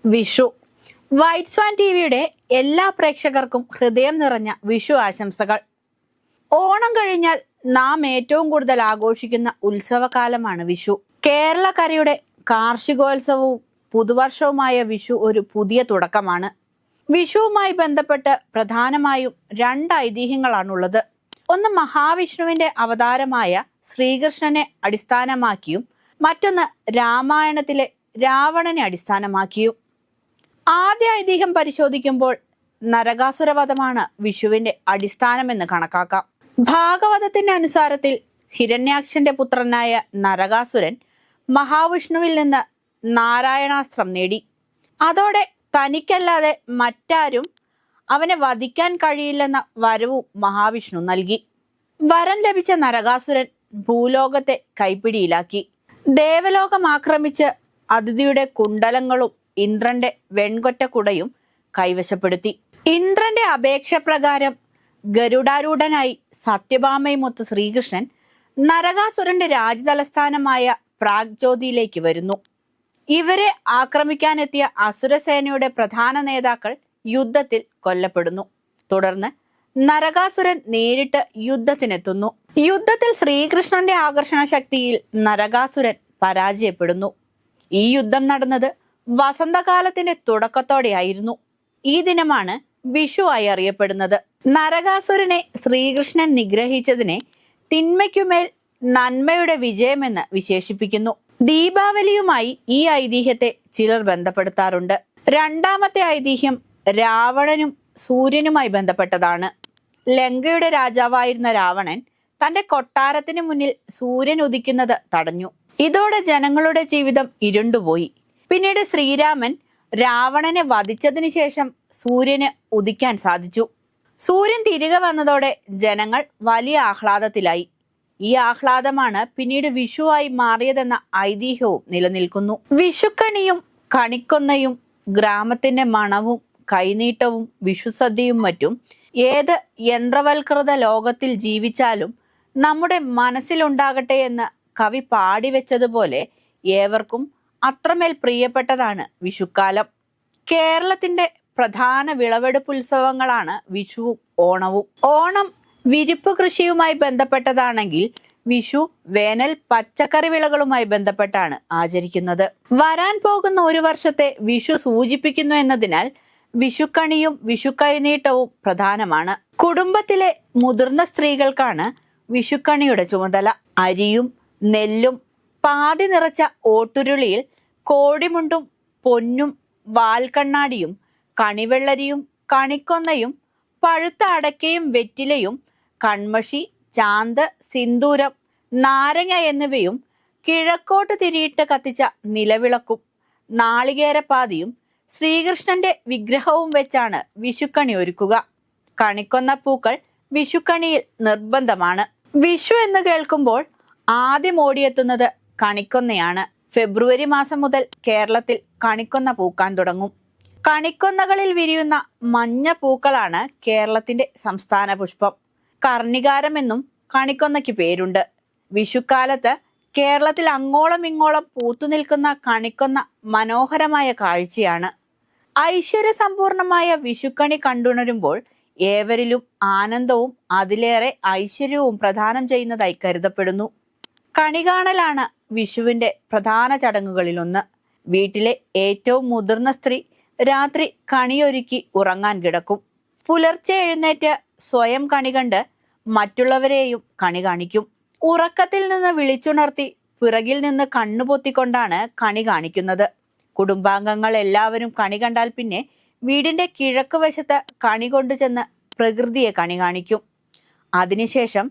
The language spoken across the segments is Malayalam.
വിഷു. വൈറ്റ് സ്വാൻ ടിവിയുടെ എല്ലാ പ്രേക്ഷകർക്കും ഹൃദയം നിറഞ്ഞ വിഷു ആശംസകൾ. ഓണം കഴിഞ്ഞാൽ നാം ഏറ്റവും കൂടുതൽ ആഘോഷിക്കുന്ന ഉത്സവകാലമാണ് വിഷു. കേരളക്കരയുടെ കാർഷികോത്സവവും പുതുവർഷവുമായ വിഷു ഒരു പുതിയ തുടക്കമാണ്. വിഷുവുമായി ബന്ധപ്പെട്ട് പ്രധാനമായും രണ്ട് ഐതിഹ്യങ്ങളാണുള്ളത്. ഒന്ന് മഹാവിഷ്ണുവിന്റെ അവതാരമായ ശ്രീകൃഷ്ണനെ അടിസ്ഥാനമാക്കിയും മറ്റൊന്ന് രാമായണത്തിലെ രാവണനെ അടിസ്ഥാനമാക്കിയും. ആദ്യ ഐതിഹ്യം പരിശോധിക്കുമ്പോൾ നരകാസുരവധമാണ് വിഷുവിന്റെ അടിസ്ഥാനമെന്ന് കണക്കാക്കാം. ഭാഗവതത്തിന്റെ അനുസാരത്തിൽ ഹിരണ്യാക്ഷന്റെ പുത്രനായ നരകാസുരൻ മഹാവിഷ്ണുവിൽ നിന്ന് നാരായണാസ്ത്രം നേടി. അതോടെ തനിക്കല്ലാതെ മറ്റാരും അവനെ വധിക്കാൻ കഴിയില്ലെന്ന വരവും മഹാവിഷ്ണു നൽകി. വരം ലഭിച്ച നരകാസുരൻ ഭൂലോകത്തെ കൈപ്പിടിയിലാക്കി. ദേവലോകം ആക്രമിച്ച് അതിഥിയുടെ കുണ്ടലങ്ങളും ഇന്ദ്രന്റെ വെൺകൊറ്റ കുടയും കൈവശപ്പെടുത്തി. ഇന്ദ്രന്റെ അപേക്ഷ പ്രകാരം ഗരുഡാരൂഢനായി സത്യഭാമയുമൊത്ത് ശ്രീകൃഷ്ണൻ നരകാസുരന്റെ രാജതലസ്ഥാനമായ പ്രാഗ്ജ്യോതിയിലേക്ക് വരുന്നു. ഇവരെ ആക്രമിക്കാനെത്തിയ അസുരസേനയുടെ പ്രധാന നേതാക്കൾ യുദ്ധത്തിൽ കൊല്ലപ്പെടുന്നു. തുടർന്ന് നരകാസുരൻ നേരിട്ട് യുദ്ധത്തിനെത്തുന്നു. യുദ്ധത്തിൽ ശ്രീകൃഷ്ണന്റെ ആകർഷണ ശക്തിയിൽ നരകാസുരൻ പരാജയപ്പെടുന്നു. ഈ യുദ്ധം നടന്നത് വസന്തകാലത്തിന്റെ തുടക്കത്തോടെയായിരുന്നു. ഈ ദിനമാണ് വിഷു ആയി അറിയപ്പെടുന്നത്. നരകാസുരനെ ശ്രീകൃഷ്ണൻ നിഗ്രഹിച്ചതിനെ തിന്മയ്ക്കുമേൽ നന്മയുടെ വിജയമെന്ന് വിശേഷിപ്പിക്കുന്നു. ദീപാവലിയുമായി ഈ ഐതിഹ്യത്തെ ചിലർ ബന്ധപ്പെടുത്താറുണ്ട്. രണ്ടാമത്തെ ഐതിഹ്യം രാവണനും സൂര്യനുമായി ബന്ധപ്പെട്ടതാണ്. ലങ്കയുടെ രാജാവായിരുന്ന രാവണൻ തന്റെ കൊട്ടാരത്തിന് മുന്നിൽ സൂര്യൻ ഉദിക്കുന്നത് തടഞ്ഞു. ഇതോടെ ജനങ്ങളുടെ ജീവിതം ഇരുണ്ടുപോയി. പിന്നീട് ശ്രീരാമൻ രാവണനെ വധിച്ചതിന് ശേഷം സൂര്യന് ഉദിക്കാൻ സാധിച്ചു. സൂര്യൻ തിരികെ വന്നതോടെ ജനങ്ങൾ വലിയ ആഹ്ലാദത്തിലായി. ഈ ആഹ്ലാദമാണ് പിന്നീട് വിഷുവായി മാറിയതെന്ന ഐതിഹ്യവും നിലനിൽക്കുന്നു. വിഷുക്കണിയും കണിക്കൊന്നയും ഗ്രാമത്തിന്റെ മണവും കൈനീട്ടവും വിഷുസദ്യയും മറ്റും ഏത് യന്ത്രവൽകൃത ലോകത്തിൽ ജീവിച്ചാലും നമ്മുടെ മനസ്സിലുണ്ടാകട്ടെ എന്ന് കവി പാടിവെച്ചതുപോലെ ഏവർക്കും അത്രമേൽ പ്രിയപ്പെട്ടതാണ് വിഷുക്കാലം. കേരളത്തിന്റെ പ്രധാന വിളവെടുപ്പ് ഉത്സവങ്ങളാണ് വിഷുവും ഓണവും. ഓണം വിരിപ്പ് കൃഷിയുമായി ബന്ധപ്പെട്ടതാണെങ്കിൽ വിഷു വേനൽ പച്ചക്കറി വിളകളുമായി ബന്ധപ്പെട്ടാണ് ആചരിക്കുന്നത്. വരാൻ പോകുന്ന ഒരു വർഷത്തെ വിഷു സൂചിപ്പിക്കുന്നു എന്നതിനാൽ വിഷുക്കണിയും വിഷുക്കൈനീട്ടവും പ്രധാനമാണ്. കുടുംബത്തിലെ മുതിർന്ന സ്ത്രീകൾക്കാണ് വിഷുക്കണിയുടെ ചുമതല. അരിയും നെല്ലും പാതി നിറച്ച ഓട്ടുരുളിയിൽ കോടിമുണ്ടും പൊന്നും വാൽക്കണ്ണാടിയും കണിവെള്ളരിയും കണിക്കൊന്നയും പഴുത്ത അടക്കയും വെറ്റിലയും കൺമഷി ചാന്ത് സിന്ദൂരം നാരങ്ങ എന്നിവയും കിഴക്കോട്ട് തിരിയിട്ട് കത്തിച്ച നിലവിളക്കും നാളികേരപ്പാതിയും ശ്രീകൃഷ്ണന്റെ വിഗ്രഹവും വെച്ചാണ് വിഷുക്കണി ഒരുക്കുക. കണിക്കൊന്ന പൂക്കൾ വിഷുക്കണിയിൽ നിർബന്ധമാണ്. വിഷു എന്ന് കേൾക്കുമ്പോൾ ആദ്യം ഓടിയെത്തുന്നത് കണിക്കൊന്നയാണ്. ഫെബ്രുവരി മാസം മുതൽ കേരളത്തിൽ കണിക്കൊന്ന പൂക്കാൻ തുടങ്ങും. കണിക്കൊന്നകളിൽ വിരിയുന്ന മഞ്ഞ പൂക്കളാണ് കേരളത്തിന്റെ സംസ്ഥാന പുഷ്പം. കർണികാരം എന്നും കണിക്കൊന്നയ്ക്ക് പേരുണ്ട്. വിഷുക്കാലത്ത് കേരളത്തിൽ അങ്ങോളം ഇങ്ങോളം പൂത്തുനിൽക്കുന്ന കണിക്കൊന്ന മനോഹരമായ കാഴ്ചയാണ്. ഐശ്വര്യസമ്പൂർണമായ വിഷുക്കണി കണ്ടുണരുമ്പോൾ ഏവരിലും ആനന്ദവും അതിലേറെ ഐശ്വര്യവും പ്രദാനം ചെയ്യുന്നതായി കരുതപ്പെടുന്നു. കണി കാണലാണ് വിഷുവിന്റെ പ്രധാന ചടങ്ങുകളിലൊന്ന്. വീട്ടിലെ ഏറ്റവും മുതിർന്ന സ്ത്രീ രാത്രി കണിയൊരുക്കി ഉറങ്ങാൻ കിടക്കും. പുലർച്ചെ എഴുന്നേറ്റ് സ്വയം കണി കണ്ട് മറ്റുള്ളവരെയും കണി കാണിക്കും. ഉറക്കത്തിൽ നിന്ന് വിളിച്ചുണർത്തി പിറകിൽ നിന്ന് കണ്ണുപൊത്തിക്കൊണ്ടാണ് കണി കാണിക്കുന്നത്. കുടുംബാംഗങ്ങൾ എല്ലാവരും കണി കണ്ടാൽ പിന്നെ വീടിന്റെ കിഴക്ക് വശത്ത് കണി കൊണ്ടുചെന്ന് പ്രകൃതിയെ കണി കാണിക്കും. അതിനുശേഷം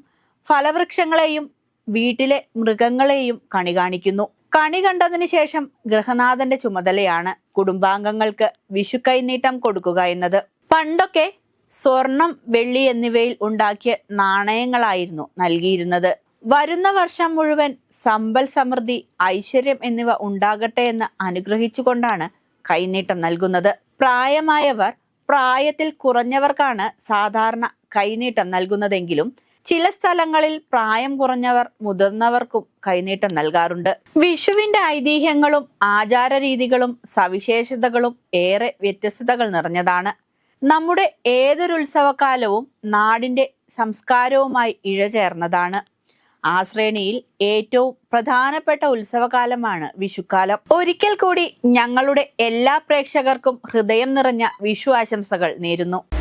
ഫലവൃക്ഷങ്ങളെയും വീട്ടിലെ മൃഗങ്ങളെയും കണി കാണിക്കുന്നു. കണി കണ്ടതിന് ശേഷം ഗൃഹനാഥന്റെ ചുമതലയാണ് കുടുംബാംഗങ്ങൾക്ക് വിഷുക്കൈനീട്ടം കൊടുക്കുക എന്നത്. പണ്ടൊക്കെ സ്വർണം വെള്ളി എന്നിവയിൽ ഉണ്ടാക്കിയ നാണയങ്ങളായിരുന്നു നൽകിയിരുന്നത്. വരുന്ന വർഷം മുഴുവൻ സമ്പൽ സമൃദ്ധി ഐശ്വര്യം എന്നിവ ഉണ്ടാകട്ടെ എന്ന് അനുഗ്രഹിച്ചുകൊണ്ടാണ് കൈനീട്ടം നൽകുന്നത്. പ്രായമായവർ പ്രായത്തിൽ കുറഞ്ഞവർക്കാണ് സാധാരണ കൈനീട്ടം നൽകുന്നതെങ്കിലും ചില സ്ഥലങ്ങളിൽ പ്രായം കുറഞ്ഞവർ മുതിർന്നവർക്കും കൈനീട്ടം നൽകാറുണ്ട്. വിഷുവിന്റെ ഐതിഹ്യങ്ങളും ആചാര രീതികളും സവിശേഷതകളും ഏറെ വ്യത്യസ്തതകൾ നിറഞ്ഞതാണ്. നമ്മുടെ ഏതൊരു ഉത്സവകാലവും നാടിന്റെ സംസ്കാരവുമായി ഇഴചേർന്നതാണ്. ആ ശ്രേണിയിൽ ഏറ്റവും പ്രധാനപ്പെട്ട ഉത്സവകാലമാണ് വിഷുക്കാലം. ഒരിക്കൽ കൂടി ഞങ്ങളുടെ എല്ലാ പ്രേക്ഷകർക്കും ഹൃദയം നിറഞ്ഞ വിഷു ആശംസകൾ നേരുന്നു.